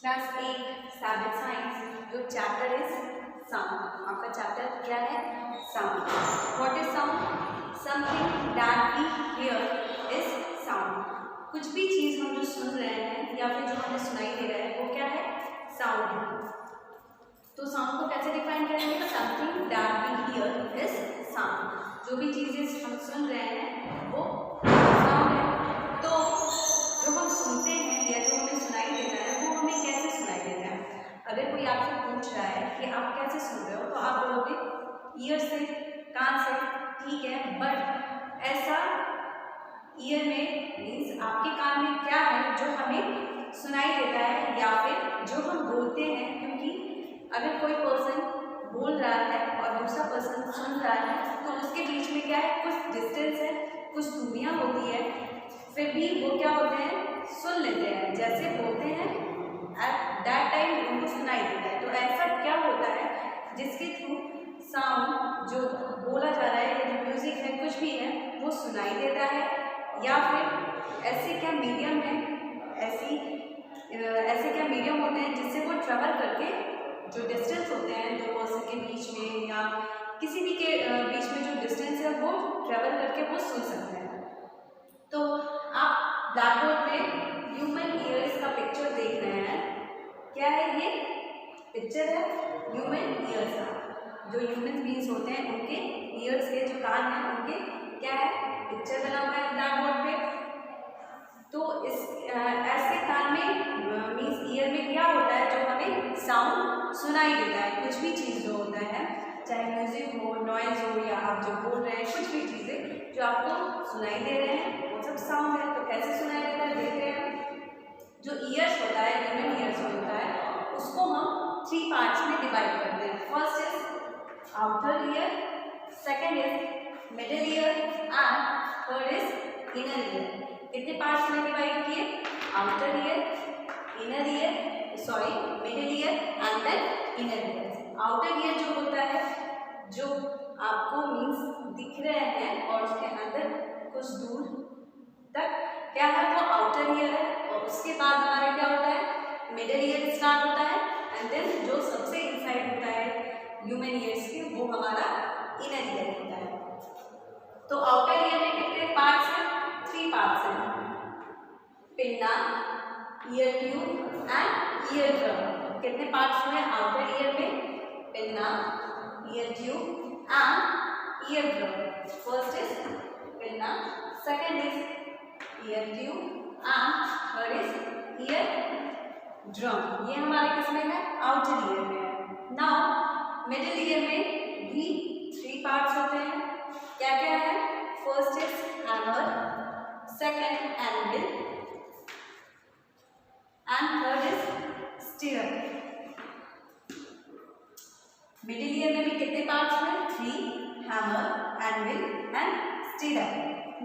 Class 8 सैबिट science your chapter is sound. आपका chapter क्या है? Sound. What is sound? Something that we hear is sound. कुछ भी चीज हम जो सुन रहे हैं या फिर जो हमें सुनाई दे रहा है वो क्या है? साउंड है। तो साउंड को कैसे डिफाइन करेंगे? Something that we hear is sound. जो भी चीजें हम सुन रहे हैं वो साउंड है। तो जो हम सुनते हैं या जो हमें सुनाई देता है वो हमें कैसे सुनाई देता है? अगर कोई आपसे पूछ रहा है कि आप कैसे सुन रहे हो तो आप बोलोगे ईयर से, कान से। ठीक है, बट ऐसा ईयर में मीन्स आपके कान में क्या है जो हमें सुनाई देता है या फिर जो हम बोलते हैं? क्योंकि अगर कोई पर्सन बोल रहा है और दूसरा पर्सन सुन रहा है तो उसके बीच में क्या है? कुछ डिस्टेंस है, कुछ दूरियां होती है, फिर भी वो क्या होते हैं? सुन लेते हैं। जैसे बोलते हैं एट दैट टाइम उनको सुनाई देता है। तो ऐसा क्या होता है जिसके थ्रू साउंड जो बोला जा रहा है या जो म्यूजिक है कुछ भी है वो सुनाई देता है? या फिर ऐसे क्या मीडियम है, ऐसे क्या मीडियम होते हैं जिससे वो ट्रेवल करके जो डिस्टेंस होते हैं दो पर्सन के बीच में या किसी भी के बीच में जो डिस्टेंस है वो ट्रेवल करके वो सुन सकते हैं। तो आप ब्लैक बोर्ड पे ह्यूमन ईयर्स का पिक्चर देख रहे हैं। क्या है ये? पिक्चर है ह्यूमन ईयर्स का। जो ह्यूमन बीइंग्स होते हैं उनके ईयर्स के जो कान हैं उनके क्या है? पिक्चर बना हुआ है ब्लैक बोर्ड पे। तो इस ऐसे कान में मीन्स ईयर में क्या होता है जो हमें साउंड सुनाई देता है? कुछ भी चीज़ जो होता है, चाहे म्यूजिक हो, नॉइज हो या आप जो बोल रहे हैं, कुछ भी चीज़ें जो आपको सुनाई दे रहे हैं वो सब साउंड है। तो कैसे सुनाई देता है देखते हैं। जो ईयर्स होता है, ह्यूमन ईयर्स होता है, उसको हम 3 पार्ट्स में डिवाइड करते हैं। First is outer ear, second is middle ear and third is inner ear. कितने पार्ट्स में डिवाइड किए? Outer ear, inner ear, middle ear and then inner ear. Outer ear जो होता है जो आपको मीन्स दिख रहे हैं और उसके अंदर कुछ दूर तक क्या है वो आउटर ईयर है। और उसके बाद हमारा क्या होता है? मिडिल ईयर स्टार्ट होता है एंड देन जो सबसे इनसाइड होता है ह्यूमन ईयर्स के वो हमारा इनर ईयर होता है। तो आउटर ईयर में कितने पार्ट्स हैं? 3 पार्ट्स हैं। Pinna, ear tube and ear drum. कितने पार्ट्स हुए आउटर ईयर में? Pinna, ear tube and ear drum. First is pinna, second is year tube and third is ear drum. ये हमारे किस में है? आउटर ईयर में है। नाउ मिडिल ईयर में भी 3 पार्ट्स होते हैं। क्या क्या है? First is hammer, second anvil and third is stirrup. Middle ear में भी कितने पार्ट्स हैं? 3, hammer, anvil and stirrup.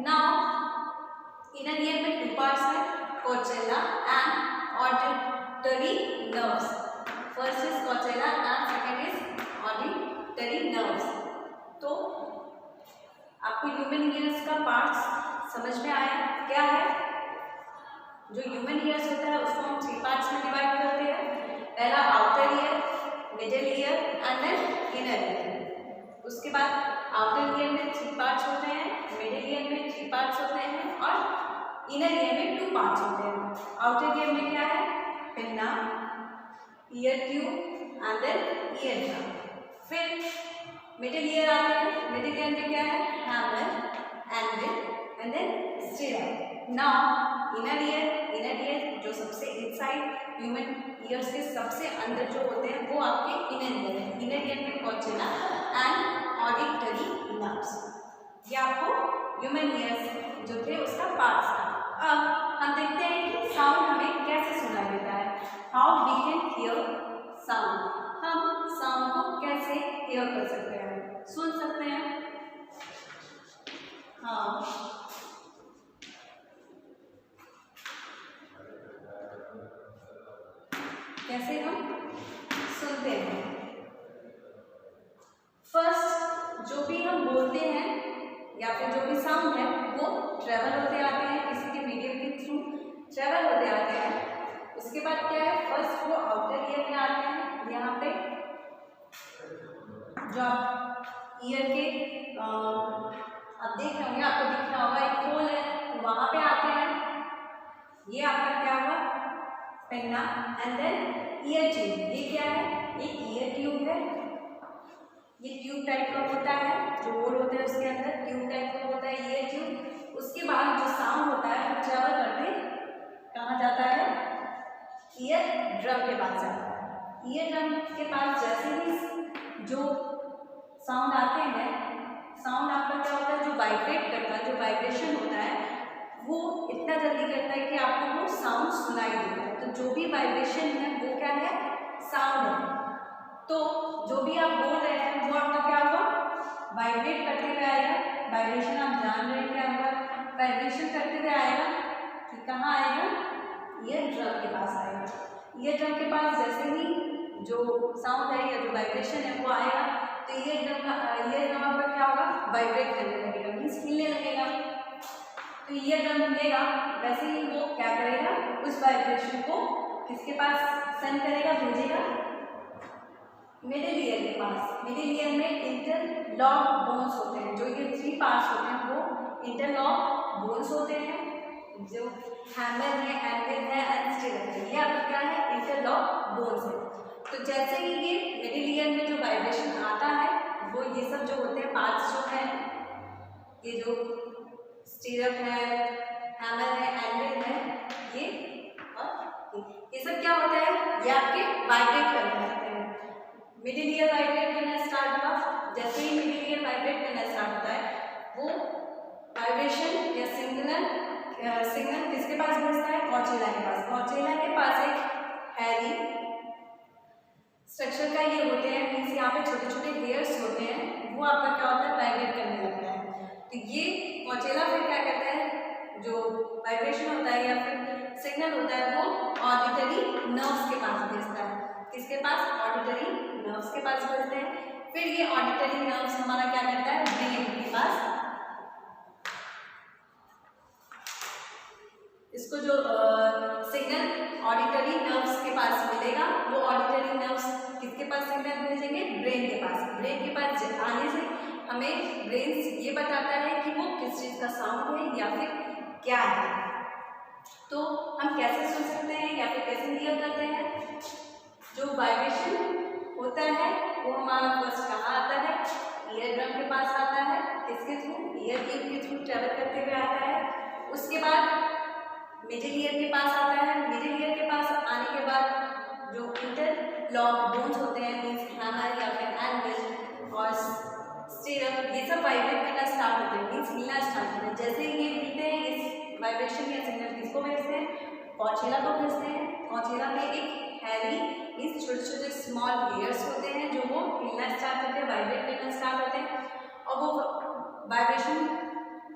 Now inner ear में 2 पार्ट्स हैं, cochlea and auditory nerves. First is cochlea and second is auditory nerves. तो आपको human ears का parts समझ में आया? क्या है? जो ह्यूमन ईयर्स होता है उसको हम 3 पार्ट्स में डिवाइड करते हैं। पहला outer ear, middle ear and then inner ear. उसके बाद आउटर ईयर में 3 पार्ट्स होते हैं, मिडिल ईयर में 3 पार्ट्स होते हैं और इनर ईयर में 2 पार्ट्स होते हैं। आउटर ईयर में क्या है? Pinna, ear tube and then ear drum. फिर मिडिल ईयर आते हैं। मिडिल ईयर में क्या है? Hammer, anvil and then stirrup. Now inner ear जो सबसे इनसाइड ह्यूमन ईयर्स के सबसे अंदर जो होते हैं वो आपके इनर ईयर है। इनर ईयर में कोचेला एंड ऑडिटरी नर्व्स। ये आपको ह्यूमन ईयर्स जो थे उसका पार्ट्स था। अब हम देखते हैं कि साउंड हमें कैसे सुनाई देता है। How we can hear sound. हम साउंड को कैसे हियर कर सकते हैं, सुन सकते हैं? हाँ, कैसे हम सुनते हैं? फर्स्ट जो भी हम बोलते हैं या फिर जो भी साउंड है वो ट्रेवल होते आते हैं, किसी के मीडियम के थ्रू ट्रेवल होते आते हैं। उसके बाद क्या है? फर्स्ट वो जो आप ईयर के आप देख रहे होंगे, आपको दिख रहा होगा एक होल है, तो वहाँ पे आते हैं। ये आपका क्या हुआ, पहना। एंड देन ईयर ट्यूब, ये क्या है, एक ईयर ट्यूब है। ये ट्यूब टाइप का होता है, जो होल होता है उसके अंदर ट्यूब टाइप का होता है ईयर ट्यूब। उसके बाद जो साउंड होता है वो ट्रेवल करके कहाँ जाता है, ईयर ड्रम के पास जाता है। ईयर ड्रम के पास जैसे ही जो साउंड आते हैं, साउंड आपका क्या होता है, जो वाइब्रेट करता है, जो वाइब्रेशन होता है वो इतना जल्दी करता है कि आपको वो साउंड सुनाई देता है। तो जो भी वाइब्रेशन है वो क्या है, साउंड है। तो जो भी आप बोल रहे हैं वो आपका क्या होगा, वाइब्रेट करते हुए आएगा। वाइब्रेशन आप जान रहे हैं क्या होगा, वाइब्रेशन करते हुए आएगा कि कहाँ आएगा, ईयर ड्रम के पास आएगा। ईयर ड्रम के पास जैसे ही जो साउंड है या जो वाइब्रेशन है वो आएगा, तो ईयर ड्रम आपका क्या होगा, वाइब्रेट करने लगेगा, मीन्स हिलने लगेगा। तो ईयर ड्रम हिलेगा, वैसे ही वो क्या करेगा, उस वाइब्रेशन को किसके पास सेंड करेगा, भेजेगा, मिडिल ईयर के पास। मिडिल ईयर में इंटरलॉक बोन्स होते हैं, जो ये 3 पार्ट्स होते हैं वो इंटरलॉक बोन्स होते हैं, जो हैमर है, एंविल है एंड स्टिरअप है, ये आपका क्या है, इंटरलॉक बोन्स है। तो जैसे ही ये मिडिल ईयर में जो वाइब्रेशन आता है, वो ये सब जो होते हैं पार्ट्स जो हैं, ये जो स्टिरअप है, हैमर है, एंविल है, ये सब क्या होता है, ये आपके वाइब्रेट करने लगते हैं। मिडिल ईयर वाइब्रेट करना स्टार्ट हुआ, जैसे ही मिडिल ईयर वाइब्रेट करना स्टार्ट होता है, वो वाइब्रेशन या सिग्नल किसके पास भेजता है, कॉर्डेला के पास। कॉर्डेला के पास एक हैरी स्ट्रक्चर का ये होते हैं, मीन्स यहाँ पे छोटे छोटे हेयर्स होते हैं, वो आपका क्या होता है, वाइब्रेट करने लगता है। तो ये कॉर्डेला फिर क्या करता है, जो वाइब्रेशन होता है या फिर सिग्नल होता है वो ऑडिटरी नर्व्स के पास भेजता है। किसके पास, ऑडिटरी नर्व्स के पास भेजते हैं। फिर ये ऑडिटरी नर्व्स हमारा क्या करता है, ब्रेन के पास, इसको जो सिग्नल ऑडिटरी नर्व्स के पास मिलेगा, वो ऑडिटरी नर्व्स किसके पास सिग्नल भेजेंगे, ब्रेन के पास। ब्रेन के पास आने से हमें ब्रेन ये बताता है कि वो किस चीज़ का साउंड है या फिर क्या है। तो हम कैसे सुन सकते हैं या फिर कैसे क्लियर करते हैं, जो वाइब्रेशन होता है वो हमारा फर्स्ट कहाँ आता है, ईयर ड्रम के पास आता है, किसके थ्रू, ईयर ट्यूब के थ्रू ट्रेवल करते हुए आता है। उसके बाद मिडिल ईयर के पास आता है। मिडिल ईयर के पास आने के बाद जो इंटरलॉक बोन्स होते हैं, मीन्स हैमर या फिर एंविल और स्टिरअप, ये सब वाइब्रेट करना स्टार्ट होते हैं, मीन्स हिलना स्टार्ट होते हैं। जैसे ही ये हिलते हैं, इस वाइब्रेशन या सिग्नल किसको भेजते हैं, कॉर्डेला को भेजते हैं। कॉर्डेला में एक हैवी मीन्स छोटे छोटे स्मॉल हेयर्स होते हैं, जो वो हिलना स्टार्ट करते हैं, वाइब्रेट करना स्टार्ट होते हैं, और वो वाइब्रेशन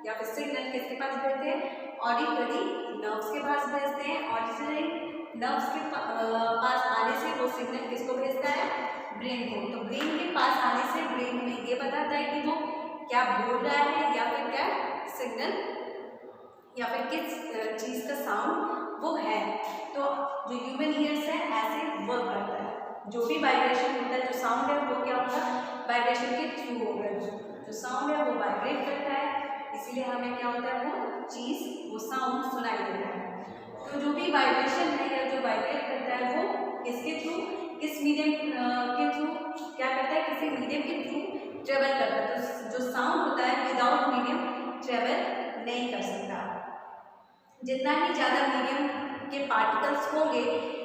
या फिर सिग्नल किसके पास भेजते हैं, ऑडिटरी नर्व्स के पास भेजते हैं। ऑडिटरी नर्व्स के पास आने से वो सिग्नल किसको भेजता है, ब्रेन को। तो ब्रेन के पास आने से ब्रेन में ये बताता है कि वो क्या बोल रहा है या फिर क्या सिग्नल या फिर किस चीज़ का साउंड वो है। तो जो ह्यूमन ईयर्स है ऐसे वर्क करता है, जो भी वाइब्रेशन होता है, जो साउंड है वो क्या होगा, वाइब्रेशन के थ्रू होगा। जो साउंड है वो वाइब्रेट करता है, इसीलिए हमें क्या होता है, वो चीज़, वो साउंड सुनाई देता है। तो जो भी वाइब्रेशन है या जो वाइब्रेट करता है वो किसके थ्रू, किस मीडियम के थ्रू क्या करता है, किसी मीडियम के थ्रू ट्रेवल करता है। तो जो साउंड होता है विदाउट मीडियम ट्रेवल नहीं कर सकता। जितना ही ज़्यादा मीडियम के पार्टिकल्स होंगे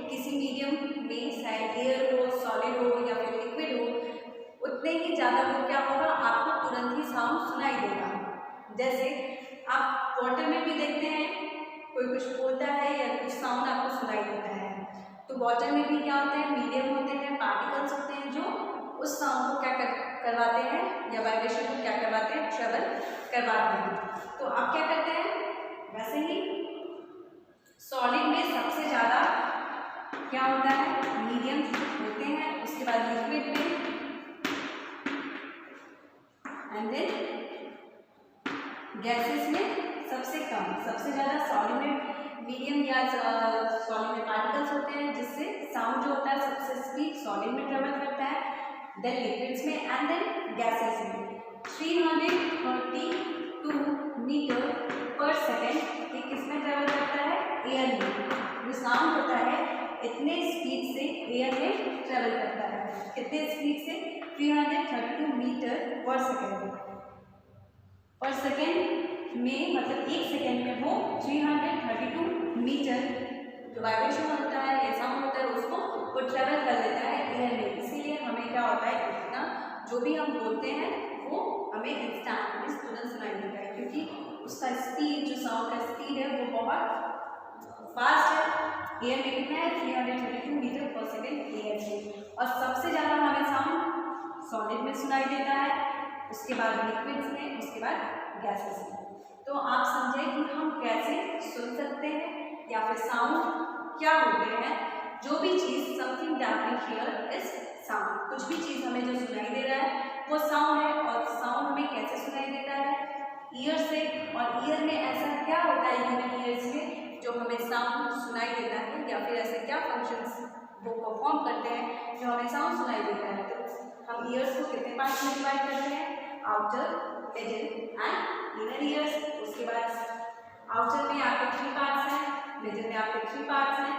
किसी मीडियम में, चाहे एयर हो, सॉलिड हो या फिर लिक्विड हो, उतने ही ज़्यादा वो क्या होगा, आपको तुरंत ही साउंड सुनाई देगा। जैसे आप वाटर में भी देखते हैं, कोई कुछ बोलता है या कुछ साउंड आपको सुनाई देता है, तो वाटर में भी क्या होते हैं, मीडियम होते हैं, पार्टिकल्स होते हैं, जो उस साउंड को क्या करवाते हैं या वाइब्रेशन को क्या करवाते हैं, ट्रेवल करवाते हैं। तो आप क्या करते हैं, वैसे ही सॉलिड में सबसे ज़्यादा क्या होता है, मीडियम होते हैं, उसके बाद लिक्विड में, एंड देन गैसेस में सबसे कम। सबसे ज़्यादा सॉलिड में मीडियम या सॉलिड में पार्टिकल्स होते हैं, जिससे साउंड जो होता है सबसे स्पीड सॉलिड में ट्रेवल करता है। देन लिक्विड्स में एंड देन गैसेस में। 332 मीटर पर सेकेंड ये किस में ट्रेवल करता है? एयर में। जो साउंड होता है इतने स्पीड से एयर में ट्रेवल करता है। कितने स्पीड से? 332 मीटर पर सेकेंड में, मतलब एक सेकेंड में वो 332 मीटर जो वाइब्रेशन होता है या साउंड होता है उसको वो ट्रेवल कर लेता है एयर में। इसीलिए हमें क्या होता है, इतना जो भी हम बोलते हैं वो हमें इंस्टेंटली तुरंत सुनाई देता है, क्योंकि उसका स्पीड, जो साउंड का स्पीड है वो बहुत फास्ट है। एयर में कितना है? 332 मीटर पर सेकेंड एयर में। और सबसे ज़्यादा हमें साउंड सॉलिड में सुनाई देता है, उसके बाद लिक्विड्स में, उसके बाद गैसेस में। तो आप समझे कि हम कैसे सुन सकते हैं या फिर साउंड क्या होते हैं। जो भी चीज़, something that we hear is sound. कुछ भी चीज़ हमें जो सुनाई दे रहा है वो साउंड है। और साउंड हमें कैसे सुनाई देता है? ईयर से। और ईयर में ऐसा क्या होता है ह्यूमन ईयर्स में जो हमें साउंड सुनाई देता है, या फिर ऐसे क्या फंक्शंस वो परफॉर्म करते हैं जो हमें साउंड सुनाई देता है? तो हम ईयर्स को कितने पार्ट्स में डिवाइड करते हैं? Outer, middle and inner years. उसके बाद आउटर में आपके 3 पार्ट्स हैं, मिडिल में आपके 3 पार्ट्स हैं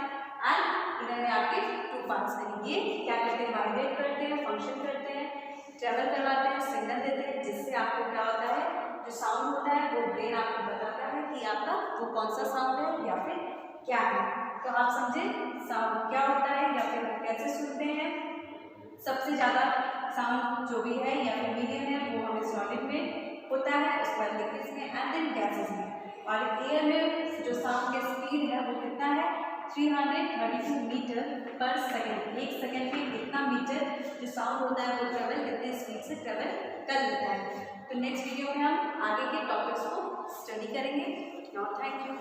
एंड इनर में आपके 2 पार्ट्स हैं। ये क्या करते हैं? वाइब्रेट करते हैं, फंक्शन करते हैं, ट्रेवल करवाते हैं, सिग्नल देते हैं, जिससे आपको क्या होता है, जो साउंड होता है वो ब्रेन आपको बताता है कि आपका वो कौन सा साउंड है या फिर क्या है। तो आप समझे साउंड क्या होता है या फिर हम कैसे सुनते हैं। सबसे ज़्यादा साउंड जो भी है या फिर मीडियम है वो हमें सॉलिड में होता है, उसके बाद लिक्विड्स में एंड देन गैसेस में। और एयर में जो साउंड का स्पीड है वो कितना है? 332 मीटर पर सेकेंड। एक सेकेंड में कितना मीटर जो साउंड होता है वो ट्रेवल कितने स्पीड से ट्रेवल कर लेता है। तो नेक्स्ट वीडियो में हम आगे के टॉपिक्स को स्टडी करेंगे। Now thank you.